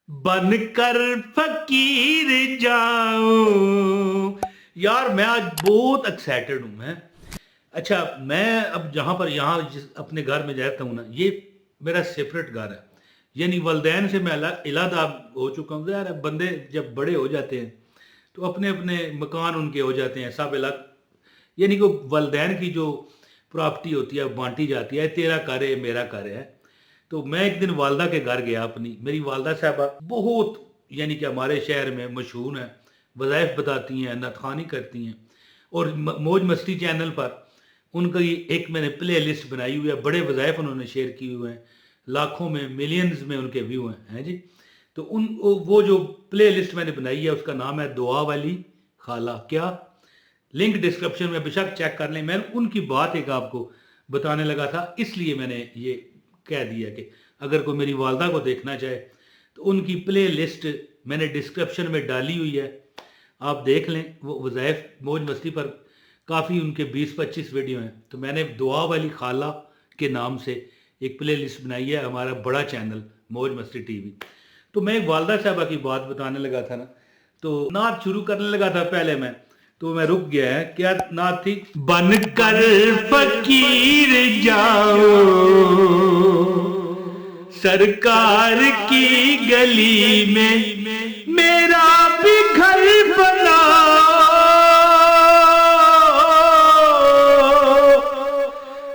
बन कर फकीर जाऊं। यार मैं आज बहुत एक्साइटेड हूं मैं। अच्छा, मैं अब जहां पर यहाँ जिस अपने घर में रहता हूँ ना, ये मेरा सेपरेट घर है। यानी वलदैन से मैं अलग हो चुका हूँ। यार बंदे जब बड़े हो जाते हैं तो अपने अपने मकान उनके हो जाते हैं, सब अलग। यानी कि वलदैन की जो प्रॉपर्टी होती है बांटी जाती है, तेरा घर है मेरा घर है। तो मैं एक दिन वालदा के घर गया अपनी। मेरी वालदा साहबा बहुत, यानी कि हमारे शहर में मशहूर हैं, वज़ाइफ बताती हैं, नतखानी करती हैं। और मौज मस्ती चैनल पर उनका ये एक मैंने प्ले लिस्ट बनाई हुई है, बड़े वज़ाइफ उन्होंने शेयर किए हुए हैं, लाखों में मिलियंस में उनके व्यू हैं जी। तो वो जो प्ले लिस्ट मैंने बनाई है उसका नाम है दुआ वाली खाला। क्या, लिंक डिस्क्रिप्शन में बेशक चेक कर लें। मैं उनकी बात एक आपको बताने लगा था, इसलिए मैंने ये कह दिया कि अगर कोई मेरी वालदा को देखना चाहे तो उनकी प्ले लिस्ट मैंने डिस्क्रिप्शन में डाली हुई है, आप देख लें। वो वज़ाइफ मौज मस्ती पर काफ़ी उनके 20-25 वीडियो हैं। तो मैंने दुआ वाली खाला के नाम से एक प्ले लिस्ट बनाई है, हमारा बड़ा चैनल मौज मस्ती टीवी। तो मैं एक वालदा साहबा की बात बताने लगा था ना, तो नात शुरू करने लगा था पहले मैं, तो मैं रुक गया है। क्या नात थी? बन कर फकीर जाओ सरकार की गली में, मेरा भी घर बनाओ,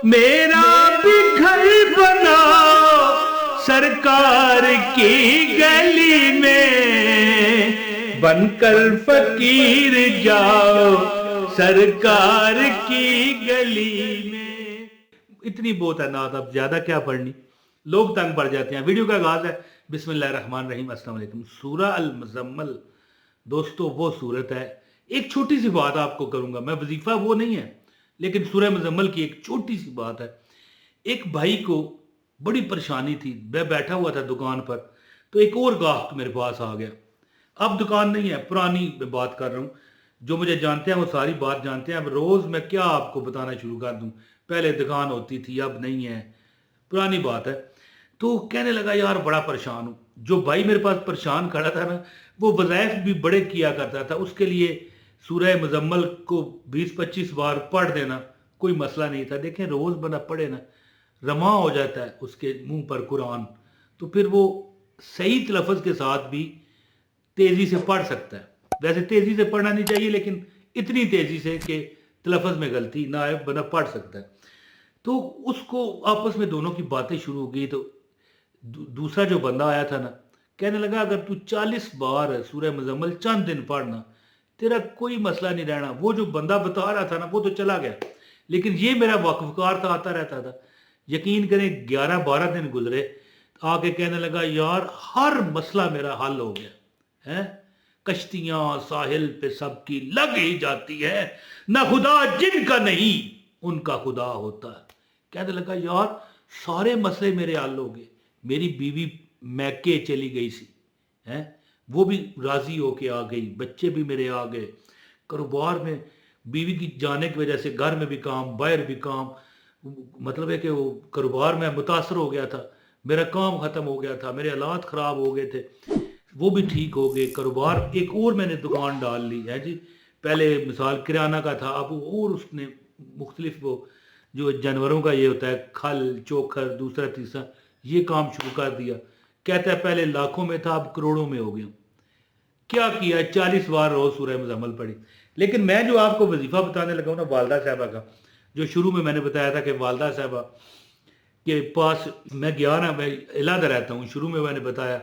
मेरा भी घर बनाओ सरकार की गली में, बनकर फकीर जाओ सरकार की गली में। इतनी बहुत है नात, अब ज्यादा क्या पढ़नी, लोग तंग पड़ जाते हैं। वीडियो का आगाज है बिस्मिल्लाहिर्रहमानिर्रहीम, अस्सलाम वालेकुम। सूरह अल मुज़म्मल दोस्तों वो सूरत है। एक छोटी सी बात आपको करूंगा मैं, वजीफा वो नहीं है, लेकिन सूरह मुज़म्मल की एक छोटी सी बात है। एक भाई को बड़ी परेशानी थी, मैं बैठा हुआ था दुकान पर, तो एक और गाहक मेरे पास आ गया। अब दुकान नहीं है, पुरानी मैं बात कर रहा हूँ। जो मुझे जानते हैं वो सारी बात जानते हैं। अब रोज़ मैं क्या आपको बताना शुरू कर दूँ, पहले दुकान होती थी अब नहीं है, पुरानी बात है। तो कहने लगा यार बड़ा परेशान हूँ। जो भाई मेरे पास परेशान खड़ा था ना, वो वज़ाइफ भी बड़े किया करता था। उसके लिए सूरह मुज़म्मल को 20-25 बार पढ़ देना कोई मसला नहीं था। देखें रोज़ बना पढ़े ना, रमा हो जाता है उसके मुंह पर कुरान, तो फिर वो सही तलफ़्ज़ के साथ भी तेज़ी से पढ़ सकता है। वैसे तेज़ी से पढ़ना नहीं चाहिए, लेकिन इतनी तेज़ी से कि तलफ़्ज़ में गलती ना आए, बंदा पढ़ सकता है। तो उसको आपस में दोनों की बातें शुरू हो गई। तो दूसरा जो बंदा आया था ना, कहने लगा अगर तू 40 बार सूरह मुज़म्मल चंद दिन पढ़ना, तेरा कोई मसला नहीं रहना। वो जो बंदा बता रहा था ना वो तो चला गया, लेकिन ये मेरा वाकफकार था, आता रहता था। यकीन करें 11-12 दिन गुजरे, आके कहने लगा यार हर मसला मेरा हल हो गया है। कश्तियां साहिल पे सबकी लग ही जाती है, ना खुदा जिनका नहीं उनका खुदा होता है। कहने लगा यार सारे मसले मेरे हल हो गए। मेरी बीवी मैके चली गई सी है, वो भी राजी होके आ गई, बच्चे भी मेरे आ गए। कारोबार में बीवी की जाने की वजह से घर में भी काम बाहर भी काम, मतलब है कि वो कारोबार में मुतासर हो गया था, मेरा काम ख़त्म हो गया था, मेरे हालात ख़राब हो गए थे, वो भी ठीक हो गए। कारोबार एक और मैंने दुकान डाल ली है जी। पहले मिसाल किराना का था, अब और उसने मुख्तलिफ वो जो जानवरों का ये होता है खल चोखर दूसरा तीसरा, ये काम शुरू कर दिया। कहता है पहले लाखों में था अब करोड़ों में हो गया। क्या किया, 40 बार रोज सूरह मुज़म्मल पढ़ी। लेकिन मैं जो आपको वजीफा बताने लगा हूँ ना वालदा साहबा का, जो शुरू में मैंने बताया था कि वालदा साहबा के पास मैं गया ना, मैं इलादा रहता हूँ, शुरू में मैंने बताया।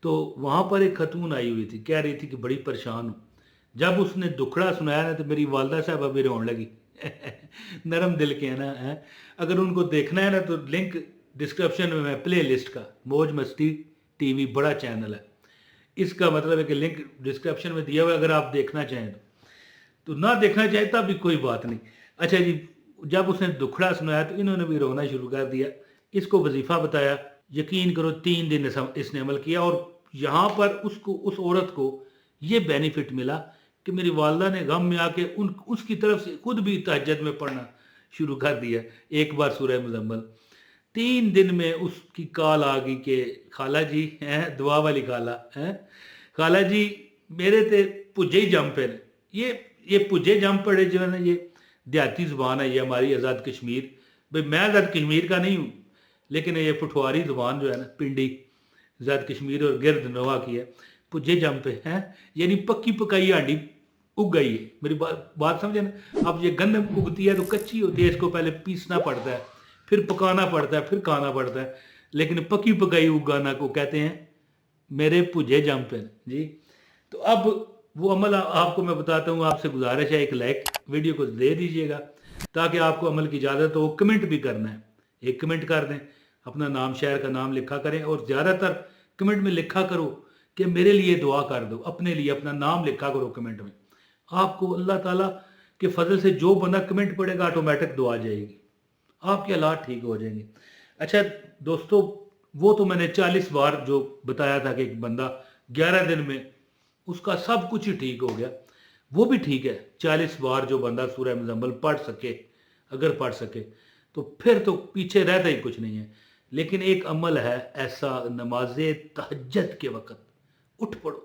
तो वहाँ पर एक खतून आई हुई थी, कह रही थी कि बड़ी परेशान हूँ। जब उसने दुखड़ा सुनाया ना तो मेरी वालदा साहबा भी रोने लगी। नरम दिल के हैं ना है। अगर उनको देखना है ना तो लिंक डिस्क्रिप्शन में मैं प्ले लिस्ट का मौज मस्ती टीवी बड़ा चैनल है, इसका मतलब है कि लिंक डिस्क्रिप्शन में दिया हुआ है, अगर आप देखना चाहें तो ना देखना चाहे तब भी कोई बात नहीं। अच्छा जी, जब उसने दुखड़ा सुनाया तो इन्होंने भी रोना शुरू कर दिया। इसको वजीफा बताया, यकीन करो 3 दिन इसने अमल किया। और यहाँ पर उसको, उस औरत को ये बेनिफिट मिला कि मेरी वालदा ने गम में आके उसकी तरफ से खुद भी तहज्जुद में पढ़ना शुरू कर दिया एक बार सूरह मुज़म्मल। 3 दिन में उसकी कॉल आ गई कि खाला जी हैं दुआ वाली खाला हैं, खाला जी मेरे ते भुजे ही जम पे ने। ये भुजे जम पड़े जो है ना, ये देहाती ज़ुबान है, ये हमारी आज़ाद कश्मीर, भाई मैं आज़ाद कश्मीर का नहीं हूँ, लेकिन ये पठवारी ज़ुबान जो है ना, पिंडी आज़ाद कश्मीर और गिरद नवा की है। भुजे जम पे हैं यानी पक्की पकाई हांडी उग गई है। मेरी बात समझे ना। अब ये गंदम उगती है तो कच्ची होती है, इसको पहले पीसना पड़ता है, फिर पकाना पड़ता है, फिर खाना पड़ता है, लेकिन पकी पकाई उगाना को कहते हैं मेरे भुजे जम पे जी। तो अब वो अमल आपको मैं बताता हूँ, आपसे गुजारिश है एक लाइक वीडियो को दे दीजिएगा ताकि आपको अमल की इजाज़त हो। कमेंट भी करना है, एक कमेंट कर दें, अपना नाम शहर का नाम लिखा करें और ज़्यादातर कमेंट में लिखा करो कि मेरे लिए दुआ कर दो, अपने लिए अपना नाम लिखा करो कमेंट में। आपको अल्लाह ताला के फजल से जो बंदा कमेंट पड़ेगा ऑटोमेटिक दुआ जाएगी, आपके हालात ठीक हो जाएंगे। अच्छा दोस्तों, वो तो मैंने 40 बार जो बताया था कि एक बंदा 11 दिन में उसका सब कुछ ही ठीक हो गया, वो भी ठीक है। 40 बार जो बंदा सूरह मुज़म्मिल पढ़ सके, अगर पढ़ सके तो फिर तो पीछे रहता ही कुछ नहीं है। लेकिन एक अमल है ऐसा, नमाज तहज्जुद के वक़्त उठ पड़ो,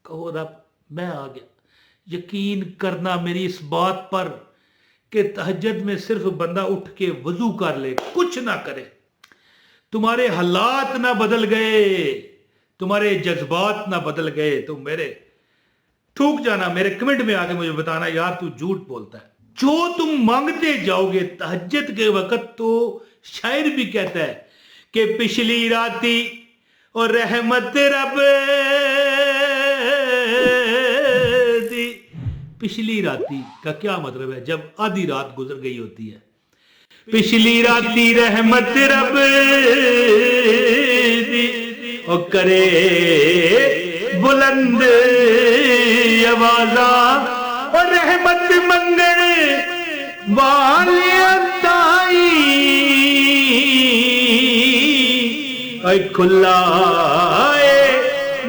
कहो रब मैं आ गया। यकीन करना मेरी इस बात पर कि तहज्जुद में सिर्फ बंदा उठ के वजू कर ले, कुछ ना करे, तुम्हारे हालात ना बदल गए, तुम्हारे जज्बात ना बदल गए, तो मेरे थूक जाना, मेरे कमेंट में आके मुझे बताना यार तू झूठ बोलता है। जो तुम मांगते जाओगे तहज्जुद के वक्त, तो शायर भी कहता है कि पिछली राती और रहमत रब दी। पिछली राती का क्या मतलब है? जब आधी रात गुजर गई होती है, पिछली राती रहमत रब दी और करे बुलंद आवाज़ा और रहमत मंगल वाले ताई खुला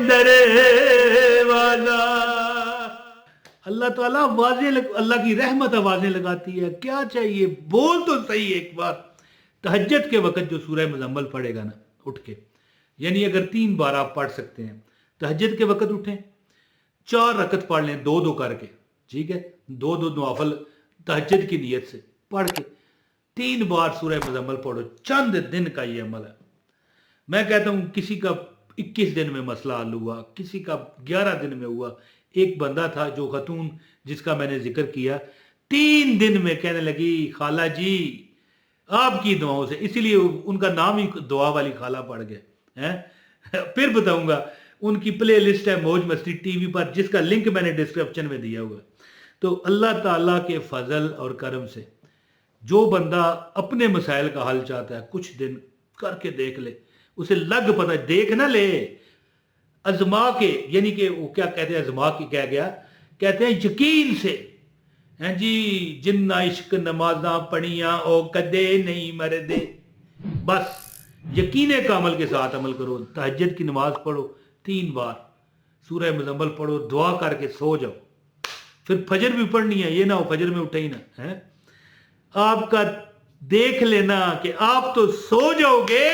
दरवाज़ा। अल्लाह ताला अल्लाह की रहमत आवाज़ें लगाती है। क्या चाहिए बोल तो सही एक बार। तहज्जुद के वक़्त जो सूरह मुज़म्मिल पढ़ेगा ना उठ के, यानी अगर 3 बार आप पढ़ सकते हैं तहज्जुद के वक़्त उठें, 4 रकत पढ़ लें 2-2 करके, ठीक है, 2-2 नवाफिल तहज्जुद की नीयत से पढ़ के 3 बार सूरह मुज़म्मिल पढ़ो। चंद दिन का ये अमल है। मैं कहता हूँ किसी का 21 दिन में मसला हल हुआ, किसी का 11 दिन में हुआ। एक बंदा था जो खतून जिसका मैंने जिक्र किया, 3 दिन में कहने लगी खाला जी आपकी दुआओं से, इसीलिए उनका नाम ही दुआ वाली खाला पड़ गया है। फिर बताऊंगा, उनकी प्ले लिस्ट है मौज मस्ती टीवी पर, जिसका लिंक मैंने डिस्क्रिप्शन में दिया हुआ। तो अल्लाह ताला के फजल और करम से जो बंदा अपने मसाइल का हल चाहता है, कुछ दिन करके देख ले, उसे लग पता, देख ना ले, अजमा के, यानी कि वो क्या कहते हैं, अजमा के कह गया, कहते हैं यकीन से हैं जी, जिन्ना इश्क नमाजा पढ़िया ओ कदे नहीं मरदे। बस यकीन कामल के साथ अमल करो। तहज्जुद की नमाज पढ़ो 3 बार, सूरह मुज़म्मिल पढ़ो, दुआ करके सो जाओ। फिर फजर भी पढ़नी है, ये ना हो फजर में उठे ही ना है। आपका देख लेना कि आप तो सो जाओगे,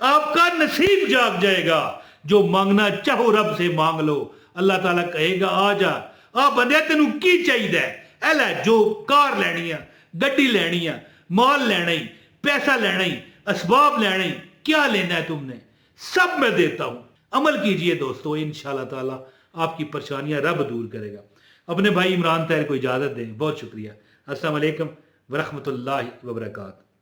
आपका नसीब जाग जाएगा। जो मांगना चाहो रब से मांग लो। अल्लाह ताला कहेगा आ जा, आ बंदे तेनू की चाहिए, एला जो कार लैनी है, गड्डी लैनी है, माल लेना ही, पैसा लेना ही, असबाब लेना ही, क्या लेना है तुमने, सब मैं देता हूं। अमल कीजिए दोस्तों, इंशाअल्लाह ताला आपकी परेशानियां रब दूर करेगा। अपने भाई इमरान ताहिर को इजाजत दें। बहुत शुक्रिया। अस्सलाम वालेकुम व रहमतुल्लाहि व बरकातहू।